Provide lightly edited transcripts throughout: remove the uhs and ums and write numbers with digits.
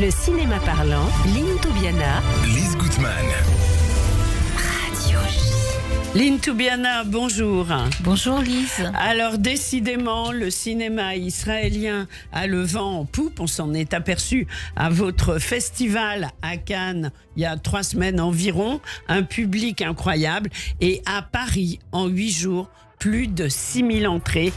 Le cinéma parlant, Lynn Toubiana, Lise Gutmann. Radio J. Lynn Toubiana, bonjour. Bonjour Lise. Alors décidément, le cinéma israélien a le vent en poupe. On s'en est aperçu à votre festival à Cannes il y a 3 semaines environ. Un public incroyable. Et à Paris, en 8 jours, plus de 6000 entrées.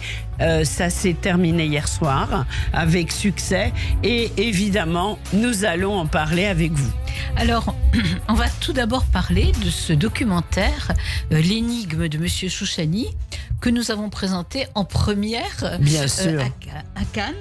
Ça s'est terminé hier soir avec succès. Et évidemment, nous allons en parler avec vous. Alors, on va tout d'abord parler de ce documentaire, L'énigme de Monsieur Chouchani, que nous avons présenté en première Bien sûr. À Cannes.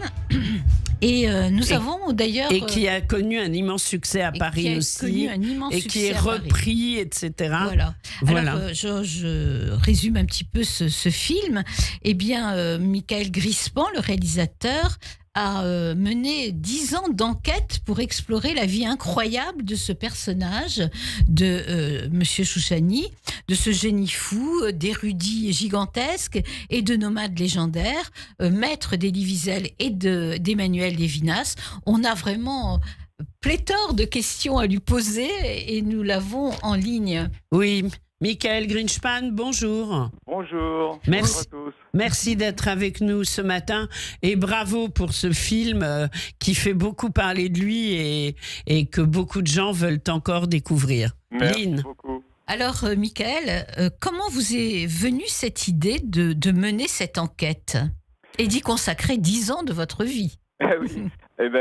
Et nous avons d'ailleurs... Et qui a connu un immense succès à Paris aussi. Et qui est repris, etc. Voilà. Alors, je résume un petit peu ce film. Eh bien, Michael Grispan, le réalisateur, a mené 10 ans d'enquête pour explorer la vie incroyable de ce personnage, de Monsieur Chouchani, de ce génie fou, d'érudit gigantesque et de nomade légendaire, maître d'Elie Wiesel et d'Emmanuel Levinas. On a vraiment pléthore de questions à lui poser et nous l'avons en ligne. Oui, Michael Grispan, bonjour. Bonjour. Merci. Bonjour à tous. Merci d'être avec nous ce matin et bravo pour ce film qui fait beaucoup parler de lui et que beaucoup de gens veulent encore découvrir. Merci Lynn. beaucoup. Alors, Michael, comment vous est venue cette idée de mener cette enquête et d'y consacrer 10 ans de votre vie ? Oui.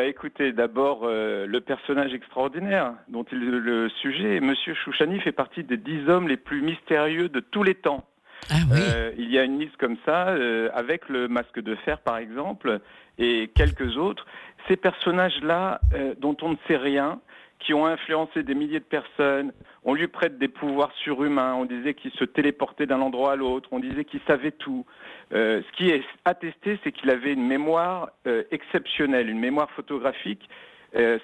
Écoutez, d'abord, le personnage extraordinaire dont le sujet, Monsieur Chouchani, fait partie des 10 hommes les plus mystérieux de tous les temps. Ah oui. Il y a une liste comme ça, avec le masque de fer par exemple, et quelques autres. Ces personnages-là, dont on ne sait rien, qui ont influencé des milliers de personnes, on lui prête des pouvoirs surhumains, on disait qu'il se téléportait d'un endroit à l'autre, on disait qu'il savait tout. Ce qui est attesté, c'est qu'il avait une mémoire exceptionnelle, une mémoire photographique.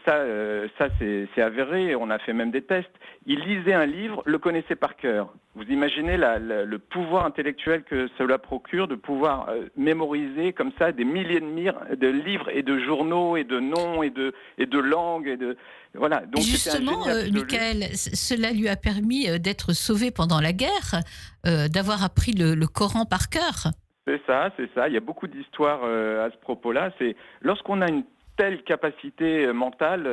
Ça c'est avéré, on a fait même des tests. Il lisait un livre, le connaissait par cœur. Vous imaginez le pouvoir intellectuel que cela procure de pouvoir mémoriser comme ça des milliers de livres et de journaux et de noms et de langues voilà. Donc justement, Michael, cela lui a permis d'être sauvé pendant la guerre, d'avoir appris le Coran par cœur. C'est ça. Il y a beaucoup d'histoires à ce propos-là. C'est lorsqu'on a une telle capacité mentale,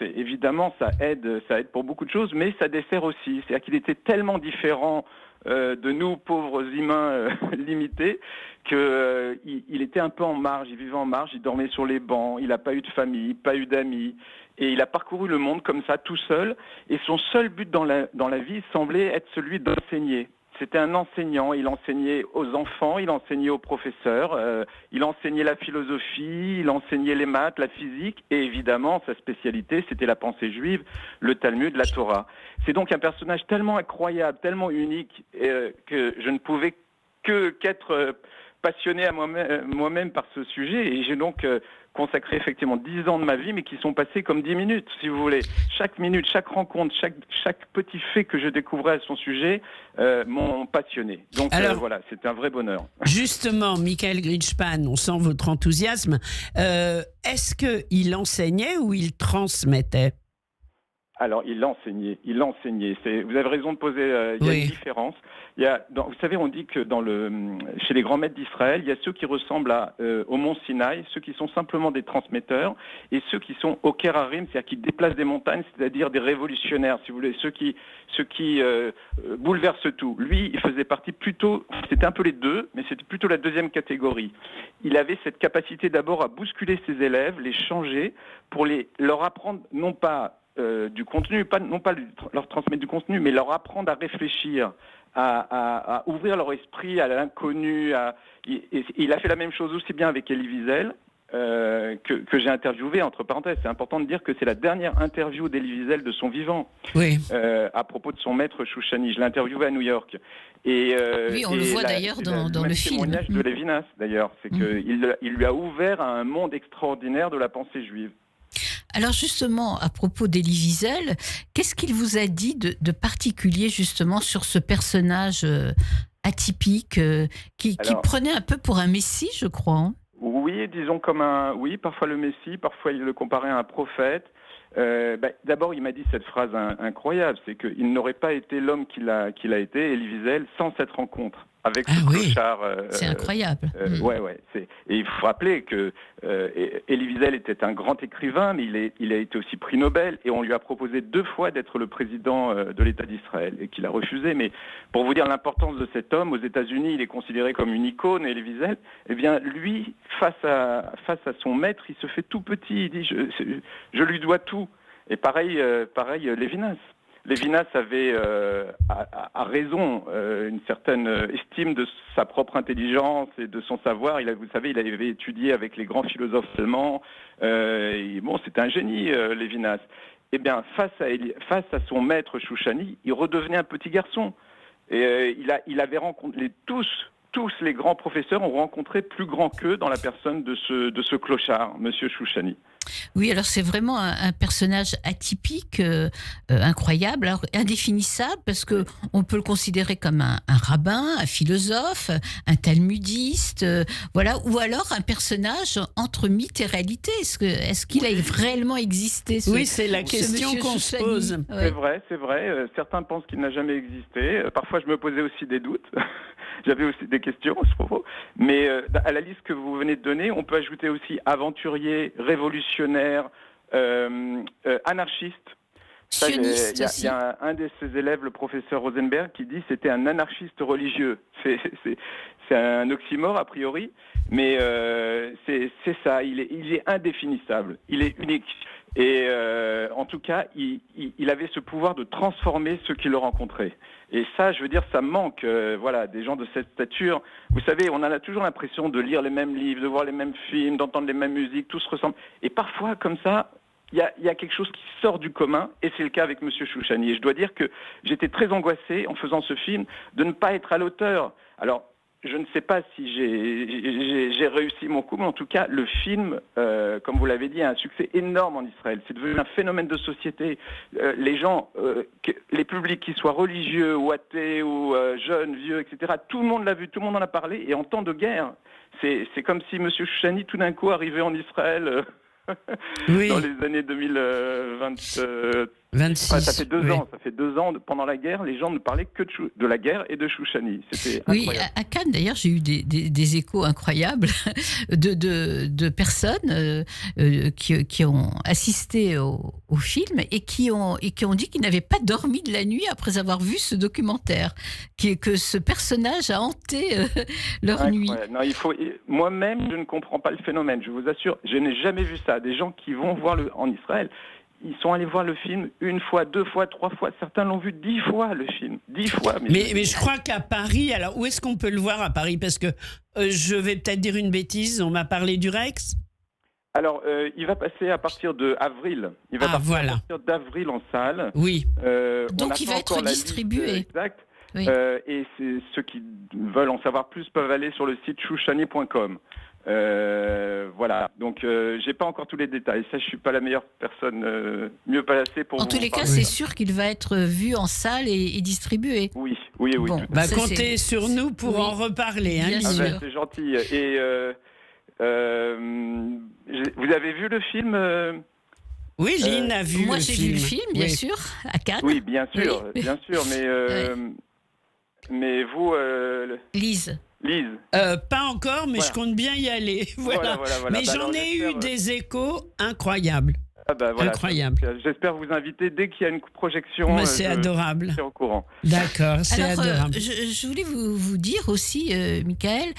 évidemment ça aide pour beaucoup de choses, mais ça dessert aussi. C'est-à-dire qu'il était tellement différent de nous pauvres humains limités que il était un peu en marge. Il vivait en marge, il dormait sur les bancs, il n'a pas eu de famille, pas eu d'amis, et il a parcouru le monde comme ça tout seul. Et son seul but dans la vie semblait être celui d'enseigner. C'était un enseignant, il enseignait aux enfants, il enseignait aux professeurs, il enseignait la philosophie, il enseignait les maths, la physique, et évidemment, sa spécialité, c'était la pensée juive, le Talmud, la Torah. C'est donc un personnage tellement incroyable, tellement unique, que je ne pouvais qu'être passionné à moi-même par ce sujet, et j'ai donc consacré effectivement 10 ans de ma vie, mais qui sont passés comme 10 minutes, si vous voulez. Chaque minute, chaque rencontre, chaque petit fait que je découvrais à son sujet m'ont passionné. Donc voilà, c'est un vrai bonheur. Justement, Michael Grispan, on sent votre enthousiasme. Est-ce qu'il enseignait ou il transmettait ? Alors, il enseignait. Vous avez raison de poser. Il y a une différence. Vous savez, on dit que chez les grands maîtres d'Israël, il y a ceux qui ressemblent au mont Sinaï, ceux qui sont simplement des transmetteurs, et ceux qui sont au Kerarim, c'est-à-dire qui déplacent des montagnes, c'est-à-dire des révolutionnaires, si vous voulez, ceux qui bouleversent tout. Lui, il faisait partie plutôt, c'était un peu les deux, mais c'était plutôt la deuxième catégorie. Il avait cette capacité d'abord à bousculer ses élèves, les changer, pour leur apprendre non pas du contenu, non pas leur transmettre du contenu, mais leur apprendre à réfléchir, à ouvrir leur esprit à l'inconnu. Il a fait la même chose aussi bien avec Elie Wiesel, que j'ai interviewé, entre parenthèses. C'est important de dire que c'est la dernière interview d'Elie Wiesel de son vivant, à propos de son maître Chouchani. Je l'ai interviewé à New York. Oui, on le voit d'ailleurs dans le film. Le témoignage de Levinas, d'ailleurs, c'est qu'il lui a ouvert à un monde extraordinaire de la pensée juive. Alors justement, à propos d'Elie Wiesel, qu'est-ce qu'il vous a dit de particulier justement sur ce personnage atypique qui prenait un peu pour un messie, je crois, hein ? Oui, disons parfois le messie, parfois il le comparait à un prophète. D'abord, il m'a dit cette phrase incroyable, c'est qu'il n'aurait pas été l'homme qu'il a été, Elie Wiesel, sans cette rencontre avec ce clochard. C'est incroyable. Et il faut rappeler que Elie Wiesel était un grand écrivain, mais il a été aussi prix Nobel, et on lui a proposé 2 fois d'être le président de l'État d'Israël, et qu'il a refusé. Mais pour vous dire l'importance de cet homme, aux États-Unis, il est considéré comme une icône, Elie Wiesel. Eh bien, lui, face à son maître, il se fait tout petit. Il dit je lui dois tout. Et pareil, Lévinas. Lévinas avait à raison une certaine estime de sa propre intelligence et de son savoir. Vous savez, il avait étudié avec les grands philosophes allemands. C'était un génie, Lévinas. Eh bien, face à son maître Chouchani, il redevenait un petit garçon. Et il avait rencontré tous les grands professeurs ont rencontré plus grand qu'eux dans la personne de ce clochard, Monsieur Chouchani. Oui, alors c'est vraiment un personnage atypique, incroyable, alors indéfinissable, parce que on peut le considérer comme un rabbin, un philosophe, un talmudiste, ou alors un personnage entre mythe et réalité. Est-ce qu'il a réellement existé c'est la question qu'on se pose. Ouais. C'est vrai. Certains pensent qu'il n'a jamais existé. Parfois, je me posais aussi des doutes. J'avais aussi des questions à ce propos. Mais à la liste que vous venez de donner, on peut ajouter aussi aventurier, révolutionnaire, anarchiste. Sioniste aussi. Il y a un de ses élèves, le professeur Rosenberg, qui dit que c'était un anarchiste religieux. C'est un oxymore a priori, mais c'est ça. Il est indéfinissable. Il est unique. Et en tout cas, il avait ce pouvoir de transformer ceux qui le rencontraient. Et ça, je veux dire, ça manque, des gens de cette stature. Vous savez, on a toujours l'impression de lire les mêmes livres, de voir les mêmes films, d'entendre les mêmes musiques, tout se ressemble. Et parfois, comme ça, il y a quelque chose qui sort du commun, et c'est le cas avec Monsieur Chouchani. Et je dois dire que j'étais très angoissé en faisant ce film de ne pas être à l'auteur. Alors, je ne sais pas si j'ai réussi mon coup, mais en tout cas, le film, comme vous l'avez dit, a un succès énorme en Israël. C'est devenu un phénomène de société. Les gens, les publics, qu'ils soient religieux ou athées ou jeunes, vieux, etc., tout le monde l'a vu, tout le monde en a parlé. Et en temps de guerre, c'est comme si M. Chouchani, tout d'un coup, arrivait en Israël dans les années 2020. 26. Ça fait 2 ans, pendant la guerre, les gens ne parlaient que de la guerre et de Chouchani. C'était incroyable. Oui, à Cannes, d'ailleurs, j'ai eu des échos incroyables de personnes qui ont assisté au film et qui ont dit qu'ils n'avaient pas dormi de la nuit après avoir vu ce documentaire, que ce personnage a hanté leur nuit. Non, moi-même, je ne comprends pas le phénomène, je vous assure. Je n'ai jamais vu ça. Des gens qui vont voir en Israël, ils sont allés voir le film 1 fois, 2 fois, 3 fois. Certains l'ont vu 10 fois, le film. 10 fois. Mais je crois qu'à Paris, alors où est-ce qu'on peut le voir à Paris? Parce que je vais peut-être dire une bêtise, on m'a parlé du Rex. Alors, il va passer à partir d'avril. Il va passer à partir d'avril en salle. Oui. Donc il va être distribué. Exact. Oui. Et ceux qui veulent en savoir plus peuvent aller sur le site chouchani.com. Donc j'ai pas encore tous les détails. Ça, je suis pas la meilleure personne mieux placée pour. En tous les cas, c'est sûr qu'il va être vu en salle et distribué. Oui. Bon, comptez sur nous pour en reparler. Bien sûr. C'est gentil. Et vous avez vu le film Oui, Lynn a vu moi, le film. Moi, j'ai vu le film, bien sûr, à Cannes. Oui, bien sûr, mais vous. Lise. Pas encore, mais je compte bien y aller. Voilà. Mais j'en ai eu des échos incroyables. Incroyable. J'espère vous inviter dès qu'il y a une projection. Mais c'est adorable. Je suis au courant. D'accord, c'est adorable. Je voulais vous dire aussi, Michael,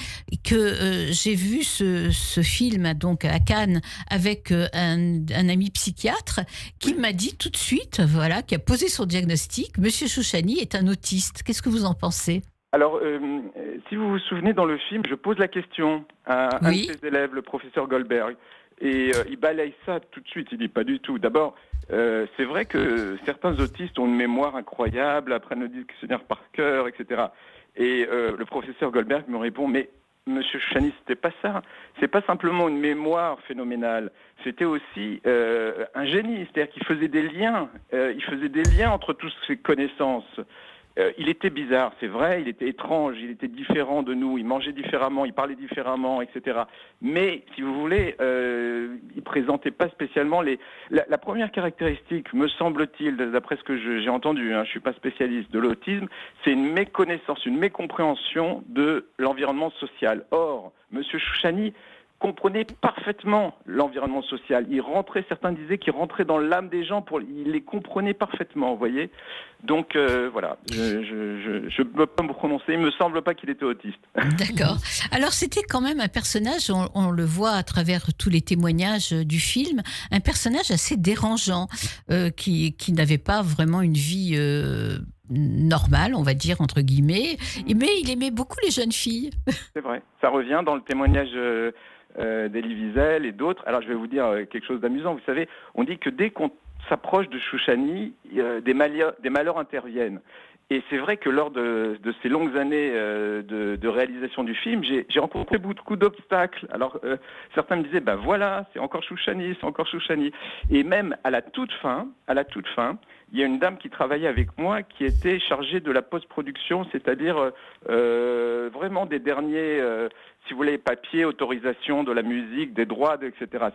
que j'ai vu ce film donc à Cannes avec un ami psychiatre qui m'a dit tout de suite, qui a posé son diagnostic. Monsieur Chouchani est un autiste. Qu'est-ce que vous en pensez? Alors, si vous vous souvenez, dans le film, je pose la question à un de ses élèves, le professeur Goldberg, et il balaye ça tout de suite. Il dit pas du tout. D'abord, c'est vrai que certains autistes ont une mémoire incroyable, apprennent le dictionnaire par cœur, etc. Et le professeur Goldberg me répond, mais Monsieur Chouchani, c'était pas ça. C'est pas simplement une mémoire phénoménale. C'était aussi un génie, c'est-à-dire qu'il faisait des liens. Il faisait des liens entre toutes ces connaissances. Il était bizarre, c'est vrai, il était étrange, il était différent de nous, il mangeait différemment, il parlait différemment, etc. Mais, si vous voulez, il présentait pas spécialement la première caractéristique, me semble-t-il, d'après ce que j'ai entendu, je suis pas spécialiste de l'autisme, c'est une méconnaissance, une mécompréhension de l'environnement social. Or, Monsieur Chouchani comprenait parfaitement l'environnement social. Certains disaient qu'il rentrait dans l'âme des gens, il les comprenait parfaitement, vous voyez. Donc voilà, je ne peux pas me prononcer, il ne me semble pas qu'il était autiste. D'accord. Alors c'était quand même un personnage, on le voit à travers tous les témoignages du film, un personnage assez dérangeant, qui n'avait pas vraiment une vie normale, on va dire, entre guillemets, mais il aimait beaucoup les jeunes filles. C'est vrai, ça revient dans le témoignage d'Elie Wiesel et d'autres. Alors je vais vous dire quelque chose d'amusant. Vous savez, on dit que dès qu'on s'approche de Chouchani, des malheurs interviennent. Et c'est vrai que lors de ces longues années de réalisation du film, j'ai rencontré beaucoup d'obstacles. Alors certains me disaient, voilà, c'est encore Chouchani. Et même à la toute fin, il y a une dame qui travaillait avec moi qui était chargée de la post-production, c'est-à-dire vraiment des derniers, si vous voulez, papiers, autorisation de la musique, des droits, etc.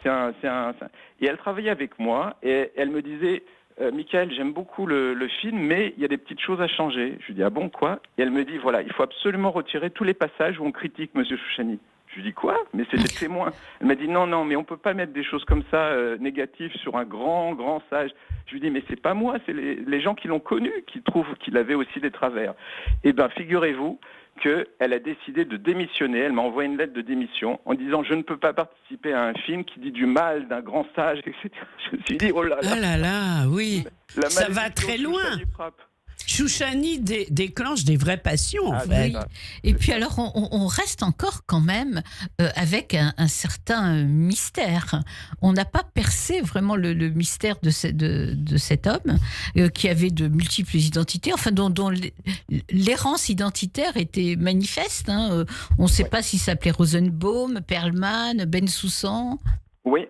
Et elle travaillait avec moi et elle me disait, Michael, j'aime beaucoup le film, mais il y a des petites choses à changer. Je lui dis, ah bon, quoi? Et elle me dit, voilà, il faut absolument retirer tous les passages où on critique Monsieur Chouchani. Je lui dis, quoi? Mais c'est des témoins. Elle m'a dit, non, mais on peut pas mettre des choses comme ça négatives sur un grand sage. Je lui dis, mais c'est pas moi, c'est les gens qui l'ont connu qui trouvent qu'il avait aussi des travers. Eh bien, figurez-vous qu'elle a décidé de démissionner. Elle m'a envoyé une lettre de démission en disant, je ne peux pas participer à un film qui dit du mal d'un grand sage, etc. Je me suis dit, oh là là. Ah là là, oui. Ça va malédiction très loin. Chouchani frappe. Chouchani déclenche des vraies passions, en fait. Oui. Et puis alors, on reste encore quand même avec un certain mystère. On n'a pas percé vraiment le mystère de cet homme qui avait de multiples identités, enfin dont l'errance identitaire était manifeste. On ne sait pas s'il s'appelait Rosenbaum, Perlman, Bensoussan. Oui.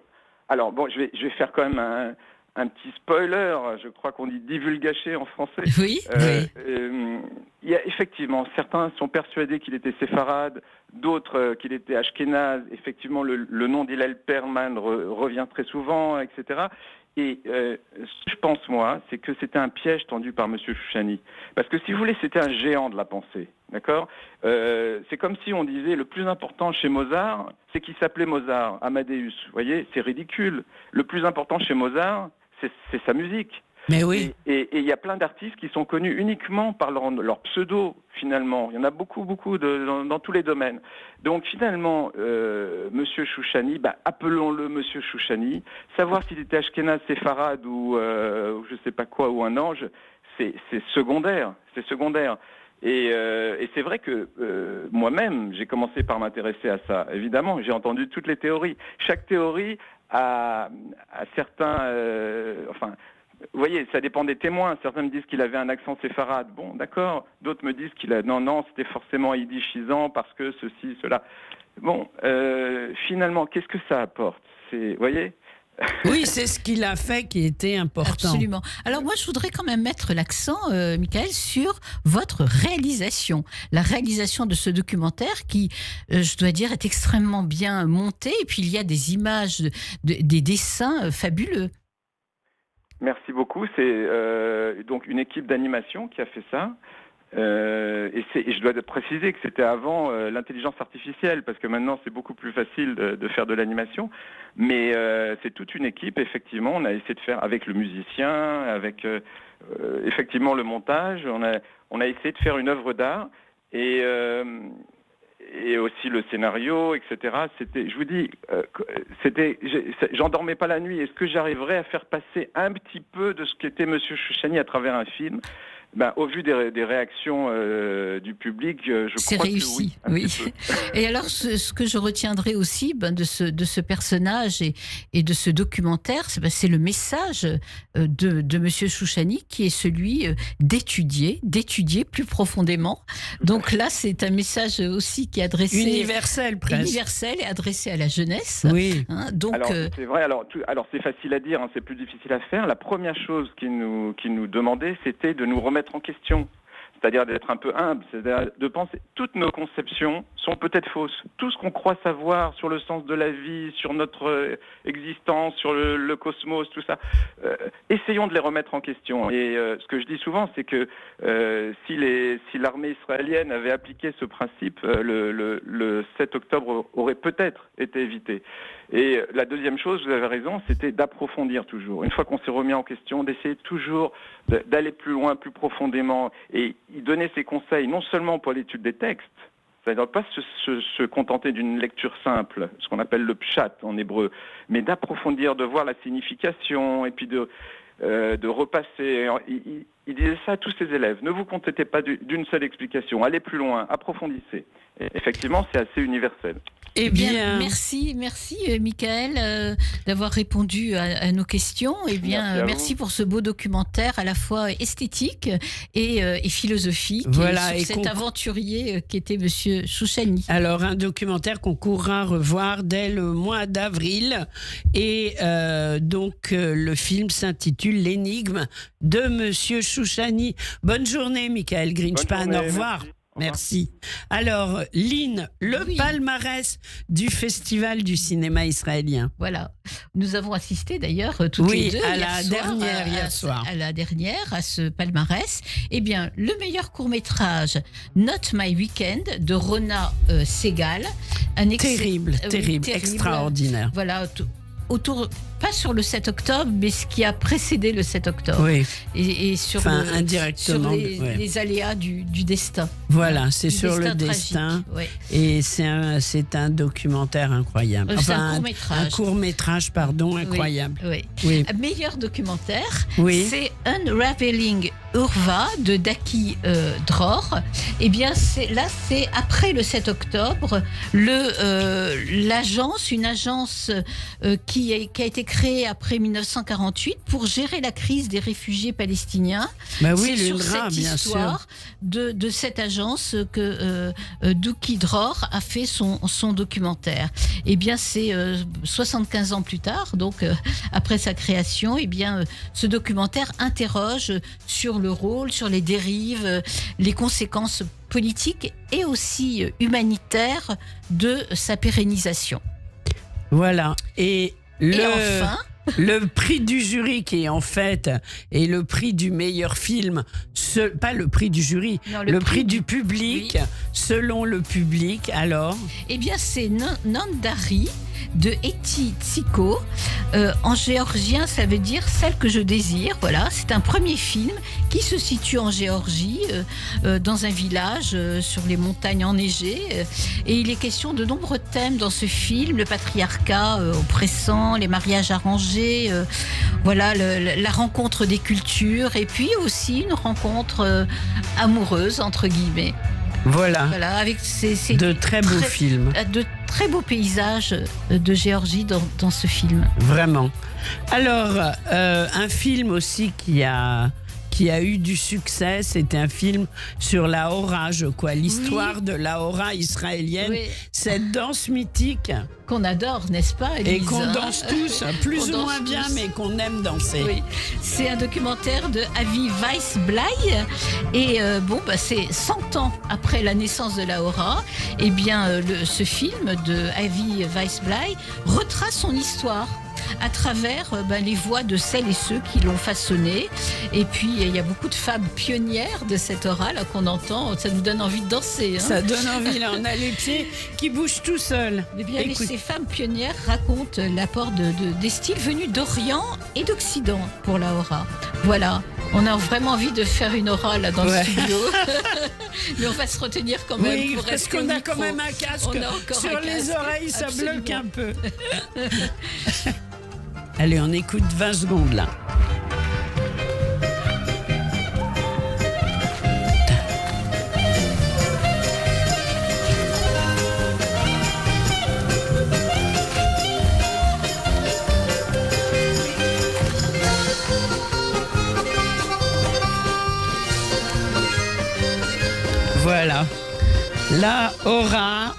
Alors bon, je vais faire quand même un petit spoiler, je crois qu'on dit divulgaché en français. Oui. Il y a effectivement, certains sont persuadés qu'il était séfarade, d'autres qu'il était ashkénaze. Effectivement, le nom d'Hillel Perlman revient très souvent, etc. Et ce que je pense, moi, c'est que c'était un piège tendu par Monsieur Chouchani. Parce que si vous voulez, c'était un géant de la pensée. D'accord ? C'est comme si on disait le plus important chez Mozart, c'est qu'il s'appelait Mozart, Amadeus. Vous voyez, c'est ridicule. Le plus important chez Mozart, c'est sa musique. Mais oui. Et il y a plein d'artistes qui sont connus uniquement par leur pseudo, finalement. Il y en a beaucoup dans tous les domaines. Donc finalement, Monsieur Chouchani, appelons-le Monsieur Chouchani. Savoir s'il était ashkénaze, séfarade ou je sais pas quoi, ou un ange, c'est secondaire. C'est secondaire. Et c'est vrai que moi-même, j'ai commencé par m'intéresser à ça. Évidemment, j'ai entendu toutes les théories. Chaque théorie a certains... vous voyez, ça dépend des témoins. Certains me disent qu'il avait un accent séfarade. Bon, d'accord. D'autres me disent qu'il a... Non, c'était forcément yiddishisant parce que ceci, cela. Bon, finalement, qu'est-ce que ça apporte? Vous voyez? Oui, c'est ce qu'il a fait qui était important. Absolument. Alors moi, je voudrais quand même mettre l'accent, Michael, sur votre réalisation. La réalisation de ce documentaire qui, je dois dire, est extrêmement bien monté. Et puis, il y a des images, des dessins fabuleux. Merci beaucoup. C'est donc une équipe d'animation qui a fait ça. Et je dois préciser que c'était avant l'intelligence artificielle, parce que maintenant c'est beaucoup plus facile de faire de l'animation. Mais c'est toute une équipe, effectivement. On a essayé de faire avec le musicien, avec effectivement le montage. On a essayé de faire une œuvre d'art et aussi le scénario, etc. Je vous dis, j'en dormais pas la nuit. Est-ce que j'arriverais à faire passer un petit peu de ce qu'était Monsieur Chouchani à travers un film? Au vu des réactions du public, je crois réussi, que oui. Et alors, ce que je retiendrai aussi de ce personnage et de ce documentaire, c'est le message de Monsieur Chouchani, qui est celui d'étudier plus profondément. Donc là, c'est un message aussi qui est adressé... Universel, presque. Universel et adressé à la jeunesse. Oui. Donc, alors, c'est vrai, alors c'est facile à dire, c'est plus difficile à faire. La première chose qu'il nous demandait, c'était de nous remettre en question. c'est-à-dire d'être un peu humble, c'est-à-dire de penser toutes nos conceptions sont peut-être fausses. Tout ce qu'on croit savoir sur le sens de la vie, sur notre existence, sur le cosmos, tout ça, essayons de les remettre en question. Et ce que je dis souvent, c'est que si l'armée israélienne avait appliqué ce principe, le 7 octobre aurait peut-être été évité. Et la deuxième chose, vous avez raison, c'était d'approfondir toujours. Une fois qu'on s'est remis en question, d'essayer toujours d'aller plus loin, plus profondément, et y donner ses conseils, non seulement pour l'étude des textes, c'est-à-dire pas se contenter d'une lecture simple, ce qu'on appelle le pshat en hébreu, mais d'approfondir, de voir la signification, et puis de repasser. Il disait ça à tous ses élèves. Ne vous contentez pas d'une seule explication. Allez plus loin, approfondissez. Et effectivement, c'est assez universel. Eh bien, merci, Michael, d'avoir répondu à nos questions. Eh bien, merci pour ce beau documentaire à la fois esthétique et philosophique. Voilà, sur cet aventurier qui était Monsieur Chouchani. Alors, un documentaire qu'on courra revoir dès le mois d'avril. Et donc, le film s'intitule L'énigme de Monsieur Chouchani. Bonne journée, Michael Greenspan. Au revoir. Merci. Alors, Lynn, palmarès du Festival du cinéma israélien. Voilà. Nous avons assisté d'ailleurs toutes les deux hier soir. À la dernière, à ce palmarès. Eh bien, le meilleur court-métrage, Not My Weekend, de Rona Segal. Terrible, extraordinaire. Voilà, pas sur le 7 octobre, mais ce qui a précédé le 7 octobre. Oui. Et sur, indirectement, sur les aléas du destin. Voilà, c'est sur le destin. Ouais. Et c'est un documentaire incroyable. C'est un court-métrage, incroyable. Oui. Meilleur documentaire, c'est Unraveling Urva de Daki Dror. Eh bien, c'est après le 7 octobre, une agence qui a été créée après 1948 pour gérer la crise des réfugiés palestiniens. C'est sur l'UNRWA, cette histoire de cette agence que Daki Dror a fait son documentaire. Eh bien, c'est 75 ans plus tard, donc après sa création, eh bien, ce documentaire interroge sur le rôle, sur les dérives, les conséquences politiques et aussi humanitaires de sa pérennisation. Voilà. Et enfin, le prix du jury qui est en fait et le prix du meilleur film, pas le prix du jury, le prix du public, selon le public, alors eh bien, c'est Nandari de Eti Tsiko. En géorgien, ça veut dire celle que je désire. Voilà, c'est un premier film qui se situe en Géorgie, dans un village sur les montagnes enneigées. Et il est question de nombreux thèmes dans ce film: le patriarcat oppressant, les mariages arrangés, voilà, la rencontre des cultures, et puis aussi une rencontre amoureuse entre guillemets. Voilà, avec de très beaux films. De très beaux paysages de Géorgie dans ce film. Vraiment. Alors, un film aussi qui a eu du succès, c'était un film sur la Hora, l'histoire de la Hora israélienne, cette danse mythique. Qu'on adore, n'est-ce pas, Élise? Et qu'on danse tous, plus ou moins bien, mais qu'on aime danser. Oui. C'est un documentaire de Avi Weissblay. Et c'est 100 ans après la naissance de la Hora. Eh bien, ce film de Avi Weissblay retrace son histoire à travers les voix de celles et ceux qui l'ont façonné. Et puis, il y a beaucoup de femmes pionnières de cette Hora là, qu'on entend. Ça nous donne envie de danser. Ça donne envie, là. On a les pieds qui bougent tout seuls. Eh bien, ces femmes pionnières racontent l'apport des styles venus d'Orient et d'Occident pour la Hora. Voilà. On a vraiment envie de faire une Hora là dans le studio. Mais on va se retenir quand même. Oui, parce qu'on a quand même un casque sur les oreilles, ça bloque un peu. Allez, on écoute 20 secondes là. Voilà. La Hora,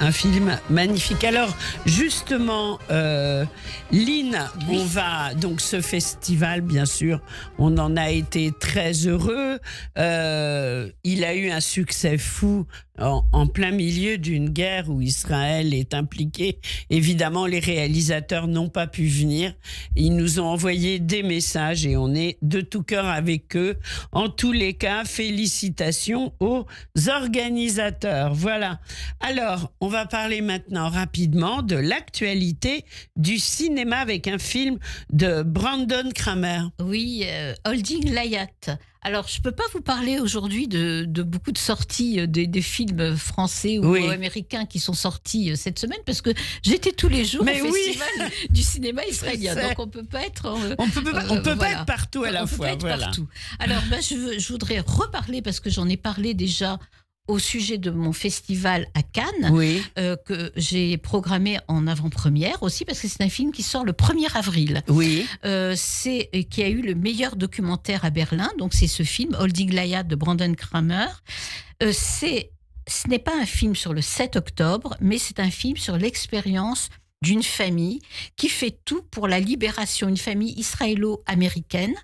un film magnifique. Alors, justement, Lynn, on va donc ce festival, bien sûr, on en a été très heureux. Il a eu un succès fou en plein milieu d'une guerre où Israël est impliqué. Évidemment, les réalisateurs n'ont pas pu venir. Ils nous ont envoyé des messages et on est de tout cœur avec eux. En tous les cas, félicitations aux organisateurs. Voilà. Alors, on va parler maintenant rapidement de l'actualité du cinéma avec un film de Brandon Kramer. Oui, Holding Layat. Alors, je ne peux pas vous parler aujourd'hui de beaucoup de sorties des films français ou américains qui sont sortis cette semaine parce que j'étais tous les jours au festival du cinéma israélien. Donc, on ne peut pas être... on peut pas être partout à la fois. On peut pas être partout. Alors, je voudrais reparler parce que j'en ai parlé déjà au sujet de mon festival à Cannes, que j'ai programmé en avant-première aussi, parce que c'est un film qui sort le 1er avril. Oui. Qui a eu le meilleur documentaire à Berlin. Donc, c'est ce film, Holding Layat de Brandon Kramer. Ce n'est pas un film sur le 7 octobre, mais c'est un film sur l'expérience d'une famille qui fait tout pour la libération, une famille israélo-américaine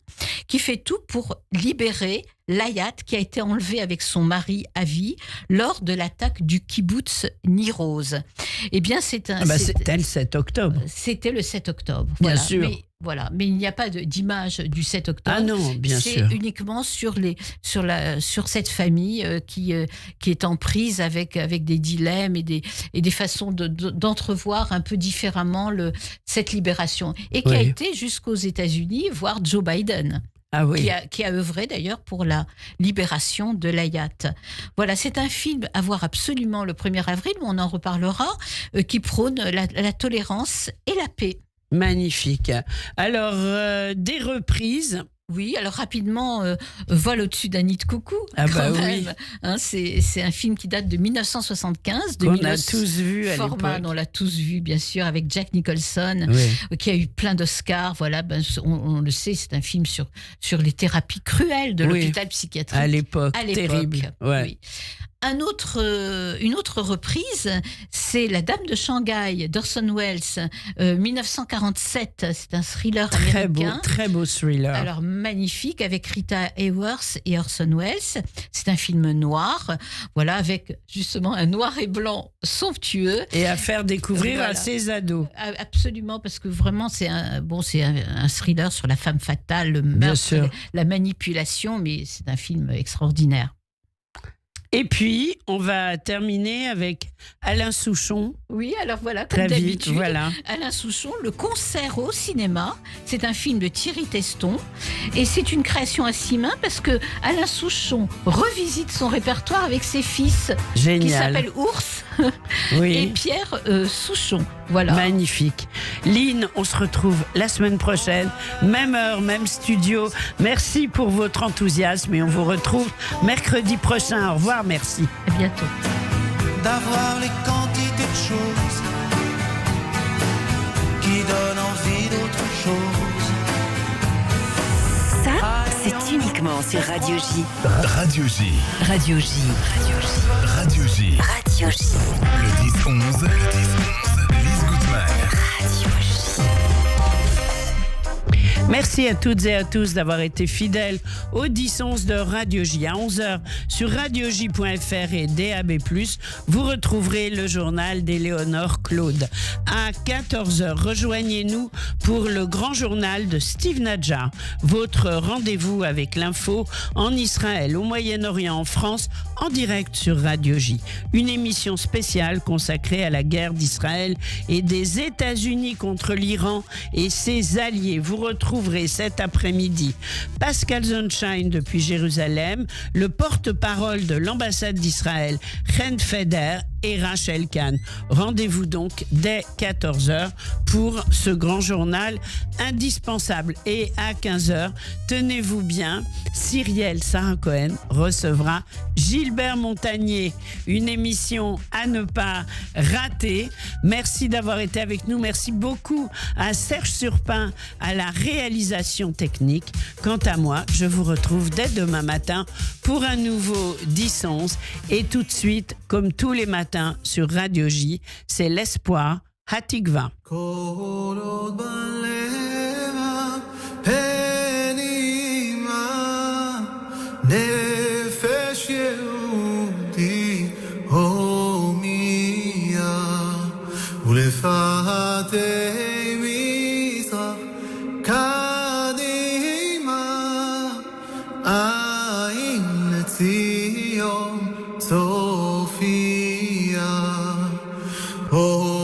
qui fait tout pour libérer Layat, qui a été enlevée avec son mari Avi lors de l'attaque du kibbutz Nir Oz. Eh bien, c'était le 7 octobre. C'était le 7 octobre. Bien sûr. Mais il n'y a pas d'image du 7 octobre. Ah non, bien sûr. C'est uniquement sur cette famille qui est en prise avec des dilemmes et des façons d'entrevoir un peu différemment cette libération. Et qui a été jusqu'aux États-Unis, voire Joe Biden. Ah oui. Qui a œuvré d'ailleurs pour la libération de Layat. Voilà, c'est un film à voir absolument le 1er avril, où on en reparlera, qui prône la tolérance et la paix. Magnifique. Alors, des reprises. Oui, alors rapidement, Vol au-dessus d'un nid de coucou. Ah bah même. oui. Hein, c'est un film qui date de 1975. Qu'on a tous vu à l'époque. On l'a tous vu, bien sûr, avec Jack Nicholson, qui a eu plein d'Oscars. Voilà, on le sait, c'est un film sur les thérapies cruelles de l'hôpital psychiatrique. À l'époque, terrible. Ouais. Oui. Une autre reprise, c'est La Dame de Shanghai d'Orson Welles, 1947. C'est un thriller américain. Très beau thriller. Alors, magnifique, avec Rita Hayworth et Orson Welles. C'est un film noir, voilà, avec justement un noir et blanc somptueux. Et à faire découvrir à ses ados. Absolument, parce que vraiment, c'est un thriller sur la femme fatale, le meurtre, la manipulation, mais c'est un film extraordinaire. Et puis, on va terminer avec Alain Souchon. Oui, alors voilà, comme d'habitude, voilà. Alain Souchon, Le concert au cinéma. C'est un film de Thierry Teston. Et c'est une création à 6 mains parce que Alain Souchon revisite son répertoire avec ses fils. Génial. Qui s'appellent Ours et Pierre Souchon. Voilà. Magnifique. Lynn, on se retrouve la semaine prochaine. Même heure, même studio. Merci pour votre enthousiasme et on vous retrouve mercredi prochain. Au revoir, merci. À bientôt. D'avoir les quantités de choses qui donnent envie d'autre chose. Ça, c'est uniquement sur Radio J. Radio J. Radio J. Radio J. Radio J. Le 10-11. Lise Gutmann. Radio J. Merci à toutes et à tous d'avoir été fidèles au 10-11 de Radio J. À 11h sur radioj.fr et DAB+, vous retrouverez le journal d'Éléonore Claude. À 14h, rejoignez-nous pour le grand journal de Steve Nadja, votre rendez-vous avec l'info en Israël, au Moyen-Orient, en France, en direct sur Radio J. Une émission spéciale consacrée à la guerre d'Israël et des États-Unis contre l'Iran et ses alliés. Vous retrouverez cet après-midi Pascal Zonshine depuis Jérusalem, le porte-parole de l'ambassade d'Israël, Chen Feder, et Rachel Kahn. Rendez-vous donc dès 14h pour ce grand journal indispensable. Et à 15h, tenez-vous bien, Cyrielle Sarah Cohen recevra Gilbert Montagnier. Une émission à ne pas rater. Merci d'avoir été avec nous. Merci beaucoup à Serge Surpin, à la réalisation réalisation technique. Quant à moi, je vous retrouve dès demain matin pour un nouveau 10-11. Et tout de suite, comme tous les matins sur Radio J, c'est l'espoir. Hatikva. Oh